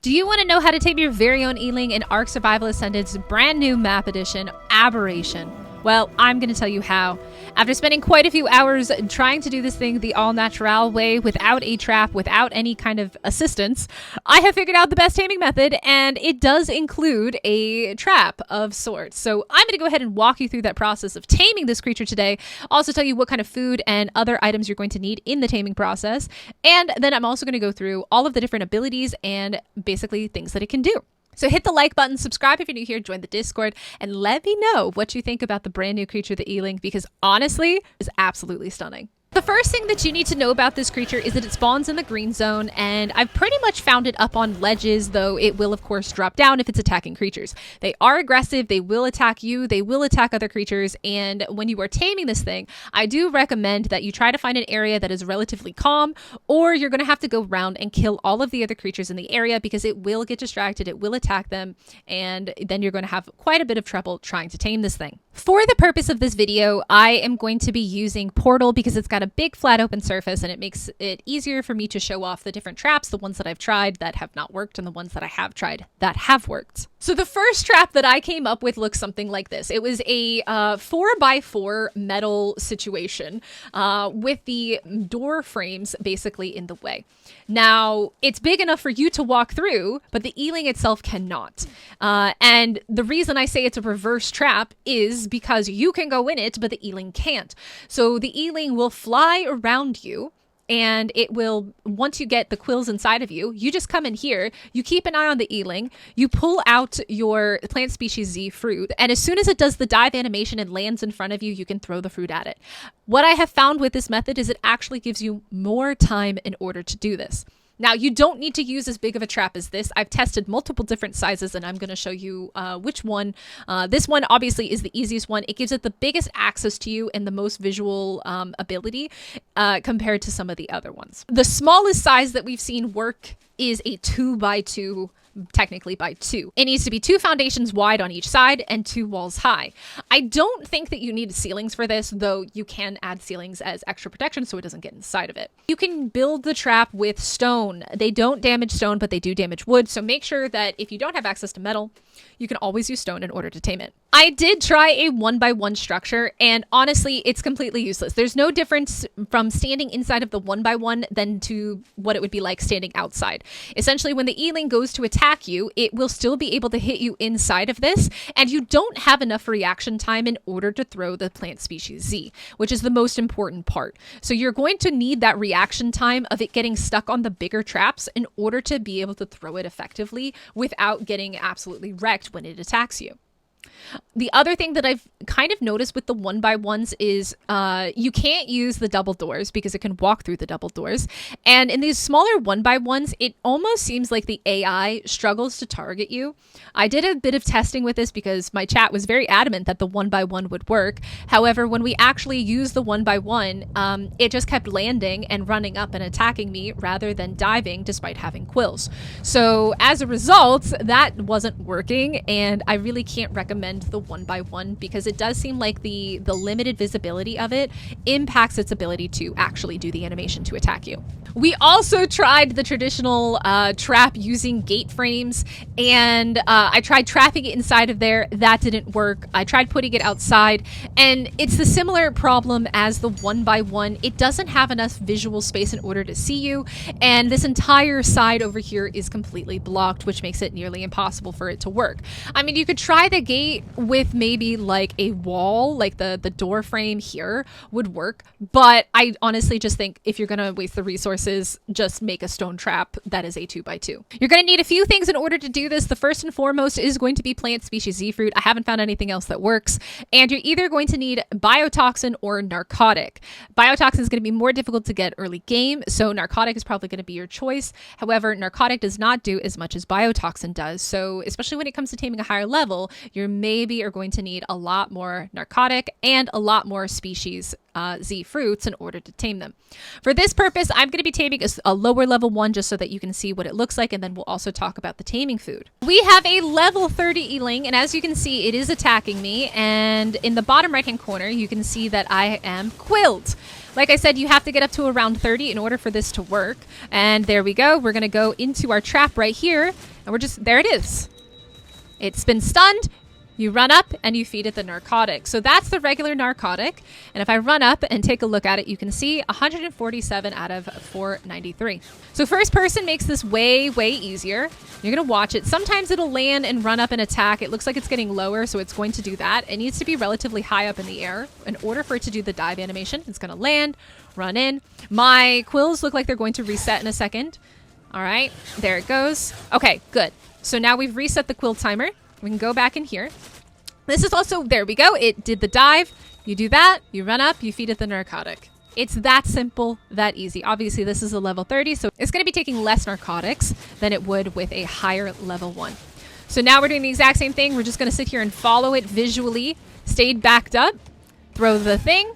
Do you want to know how to tame your very own Yi Ling in Ark Survival Ascended's brand new map edition, Aberration? Well, I'm going to tell you how. After spending quite a few hours trying to do this thing the all-natural way, without a trap, without any kind of assistance, I have figured out the best taming method, and it does include a trap of sorts. So I'm going to go ahead and walk you through that process of taming this creature today, also tell you what kind of food and other items you're going to need in the taming process, and then I'm also going to go through all of the different abilities and basically things that it can do. So hit the like button, subscribe if you're new here, join the Discord, and let me know what you think about the brand new creature, the Yi Ling, because honestly, it's absolutely stunning. The first thing that you need to know about this creature is that it spawns in the green zone, and I've pretty much found it up on ledges, though it will of course drop down if it's attacking creatures. They are aggressive, they will attack you, they will attack other creatures, and when you are taming this thing, I do recommend that you try to find an area that is relatively calm, or you're going to have to go around and kill all of the other creatures in the area because it will get distracted, it will attack them, and then you're going to have quite a bit of trouble trying to tame this thing. For the purpose of this video, I am going to be using Portal because it's got a big flat open surface and it makes it easier for me to show off the different traps, the ones that I've tried that have not worked and the ones that I have tried that have worked. So the first trap that I came up with looks something like this. It was a 4x4 metal situation with the door frames basically in the way. Now, it's big enough for you to walk through, but the Yi Ling itself cannot. And the reason I say it's a reverse trap is because you can go in it, but the Yi Ling can't. So the Yi Ling will fly around you, and it will, once you get the quills inside of you, you just come in here, you keep an eye on the Yi Ling, you pull out your plant species Z fruit, and as soon as it does the dive animation and lands in front of you, you can throw the fruit at it. What I have found with this method is it actually gives you more time in order to do this. Now, you don't need to use as big of a trap as this. I've tested multiple different sizes, and I'm going to show you which one. This one, obviously, is the easiest one. It gives it the biggest access to you and the most visual ability compared to some of the other ones. The smallest size that we've seen work is a 2x2, technically by 2. It needs to be 2 foundations wide on each side and 2 walls high. I don't think that you need ceilings for this, though you can add ceilings as extra protection so it doesn't get inside of it. You can build the trap with stone. They don't damage stone, but they do damage wood, so make sure that if you don't have access to metal, you can always use stone in order to tame it. I did try a 1x1 structure, and honestly, it's completely useless. There's no difference from standing inside of the 1x1 than to what it would be like standing outside. Essentially, when the Yi Ling goes to attack you, it will still be able to hit you inside of this, and you don't have enough reaction time in order to throw the plant species Z, which is the most important part. So you're going to need that reaction time of it getting stuck on the bigger traps in order to be able to throw it effectively without getting absolutely wrecked when it attacks you. The other thing that I've kind of noticed with the 1x1s is you can't use the double doors because it can walk through the double doors. And in these smaller 1x1s, it almost seems like the AI struggles to target you. I did a bit of testing with this because my chat was very adamant that the 1x1 would work. However, when we actually used the 1x1, it just kept landing and running up and attacking me rather than diving despite having quills. So as a result, that wasn't working, and I really can't recommend the 1x1 because it does seem like the limited visibility of it impacts its ability to actually do the animation to attack you. We also tried the traditional trap using gate frames, and I tried trapping it inside of there. That didn't work. I tried putting it outside, and it's the similar problem as the 1x1. It doesn't have enough visual space in order to see you, and this entire side over here is completely blocked, which makes it nearly impossible for it to work. I mean, you could try the gate with maybe like a wall, like the door frame here would work, but I honestly just think if you're gonna waste the resources, just make a stone trap that is a 2x2. You're going to need a few things in order to do this. The first and foremost is going to be plant species Z fruit. I haven't found anything else that works. And you're either going to need biotoxin or narcotic. Biotoxin is going to be more difficult to get early game, so narcotic is probably going to be your choice. However, narcotic does not do as much as biotoxin does, so especially when it comes to taming a higher level, you maybe are going to need a lot more narcotic and a lot more species Z fruits in order to tame them. For this purpose, I'm going to be taming a lower level one just so that you can see what it looks like, and then we'll also talk about the taming food. We have a level 30 Yi Ling, and as you can see, it is attacking me, and in the bottom right hand corner, you can see that I am quilled. Like I said, you have to get up to around 30 in order for this to work. And there we go. We're going to go into our trap right here. And we're just, there it is. It's been stunned. You run up and you feed it the narcotic. So that's the regular narcotic. And if I run up and take a look at it, you can see 147 out of 493. So first person makes this way, way easier. You're going to watch it. Sometimes it'll land and run up and attack. It looks like it's getting lower, so it's going to do that. It needs to be relatively high up in the air in order for it to do the dive animation. It's going to land, run in. My quills look like they're going to reset in a second. All right, there it goes. Okay, good. So now we've reset the quill timer. We can go back in here. This is also, there we go. It did the dive. You do that, you run up, you feed it the narcotic. It's that simple, that easy. Obviously, this is a level 30, so it's going to be taking less narcotics than it would with a higher level 1. So now we're doing the exact same thing. We're just going to sit here and follow it visually. Stayed backed up, throw the thing,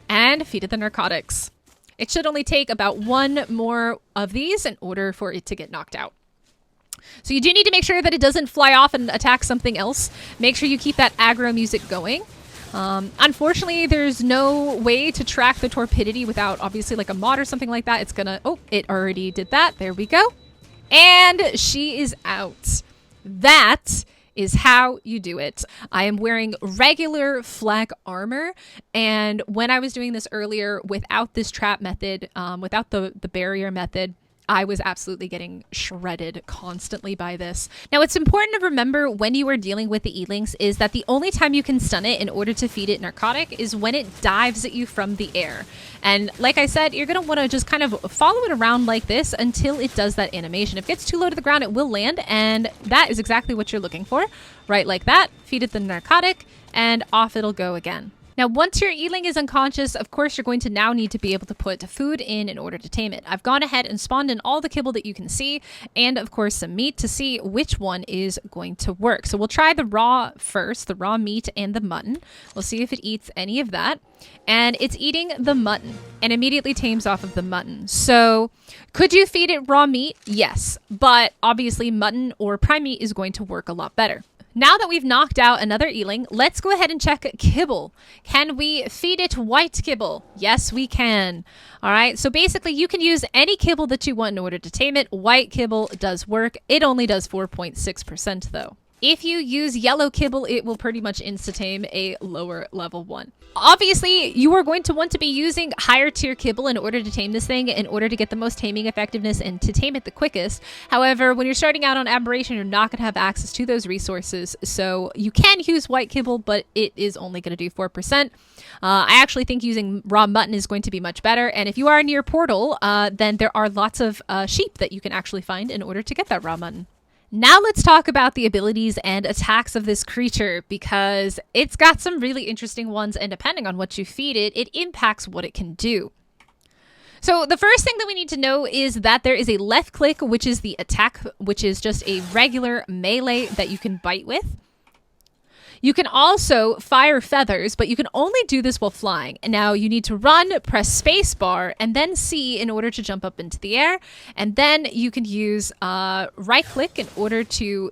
and feed it the narcotics. It should only take about one more of these in order for it to get knocked out. So you do need to make sure that it doesn't fly off and attack something else. Make sure you keep that aggro music going. Unfortunately, there's no way to track the torpidity without obviously like a mod or something like that. It's gonna, oh, it already did that. There we go. And she is out. That is how you do it. I am wearing regular flak armor, and when I was doing this earlier without this trap method, without the barrier method, I was absolutely getting shredded constantly by this. Now, it's important to remember when you are dealing with the E-Lings is that the only time you can stun it in order to feed it narcotic is when it dives at you from the air. And like I said, you're going to want to just kind of follow it around like this until it does that animation. If it gets too low to the ground, it will land, and that is exactly what you're looking for. Right like that, feed it the narcotic, and off it'll go again. Now, once your E-Ling is unconscious, of course, you're going to now need to be able to put food in order to tame it. I've gone ahead and spawned in all the kibble that you can see, and of course some meat to see which one is going to work. So we'll try the raw first, the raw meat and the mutton. We'll see if it eats any of that. And it's eating the mutton and immediately tames off of the mutton. So could you feed it raw meat? Yes, but obviously mutton or prime meat is going to work a lot better. Now that we've knocked out another E-Ling, let's go ahead and check kibble. Can we feed it white kibble? Yes, we can. All right, so basically you can use any kibble that you want in order to tame it. White kibble does work. It only does 4.6% though. If you use yellow kibble, it will pretty much insta-tame a lower level 1. Obviously, you are going to want to be using higher tier kibble in order to tame this thing, in order to get the most taming effectiveness and to tame it the quickest. However, when you're starting out on Aberration, you're not going to have access to those resources. So you can use white kibble, but it is only going to do 4%. I actually think using raw mutton is going to be much better. And if you are near Portal, then there are lots of sheep that you can actually find in order to get that raw mutton. Now let's talk about the abilities and attacks of this creature, because it's got some really interesting ones, and depending on what you feed it, it impacts what it can do. So the first thing that we need to know is that there is a left click, which is the attack, which is just a regular melee that you can bite with. You can also fire feathers, but you can only do this while flying. And now you need to run, press space bar, and then C in order to jump up into the air. And then you can use right click in order to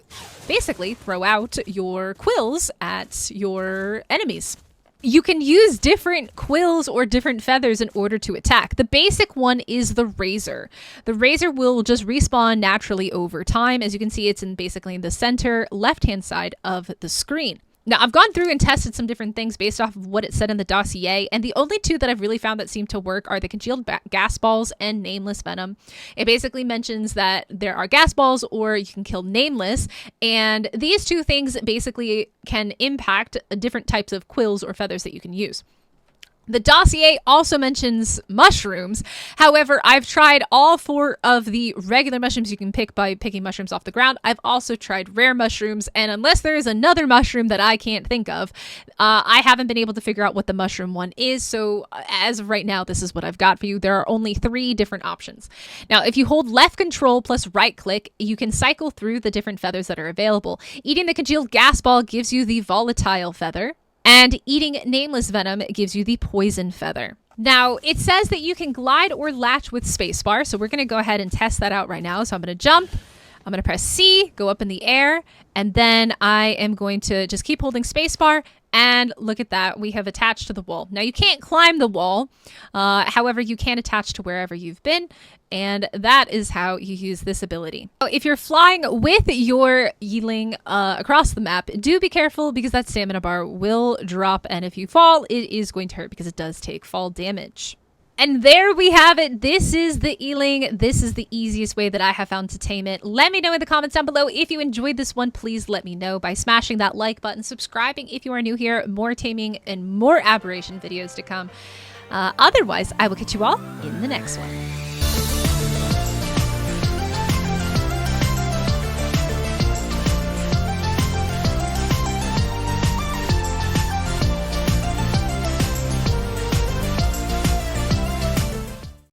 basically throw out your quills at your enemies. You can use different quills or different feathers in order to attack. The basic one is the razor. The razor will just respawn naturally over time. As you can see, it's basically in the center left-hand side of the screen. Now, I've gone through and tested some different things based off of what it said in the dossier, and the only two that I've really found that seem to work are the congealed gas balls and nameless venom. It basically mentions that there are gas balls or you can kill nameless, and these two things basically can impact different types of quills or feathers that you can use. The dossier also mentions mushrooms. However, I've tried all 4 of the regular mushrooms you can pick by picking mushrooms off the ground. I've also tried rare mushrooms, and unless there is another mushroom that I can't think of, I haven't been able to figure out what the mushroom one is. So as of right now, this is what I've got for you. There are only 3 different options. Now, if you hold left control plus right click, you can cycle through the different feathers that are available. Eating the congealed gas ball gives you the volatile feather, and eating nameless venom gives you the poison feather. Now, it says that you can glide or latch with spacebar, so we're going to go ahead and test that out right now. So I'm going to jump. I'm going to press C, go up in the air, and then I am going to just keep holding spacebar. And look at that, we have attached to the wall. Now you can't climb the wall, however, you can attach to wherever you've been, and that is how you use this ability. So if you're flying with your Yi Ling across the map, do be careful because that stamina bar will drop, and if you fall, it is going to hurt because it does take fall damage. And there we have it. This is the Yi Ling. This is the easiest way that I have found to tame it. Let me know in the comments down below if you enjoyed this one. Please let me know by smashing that like button, subscribing if you are new here. More taming and more aberration videos to come. Otherwise, I will catch you all in the next one.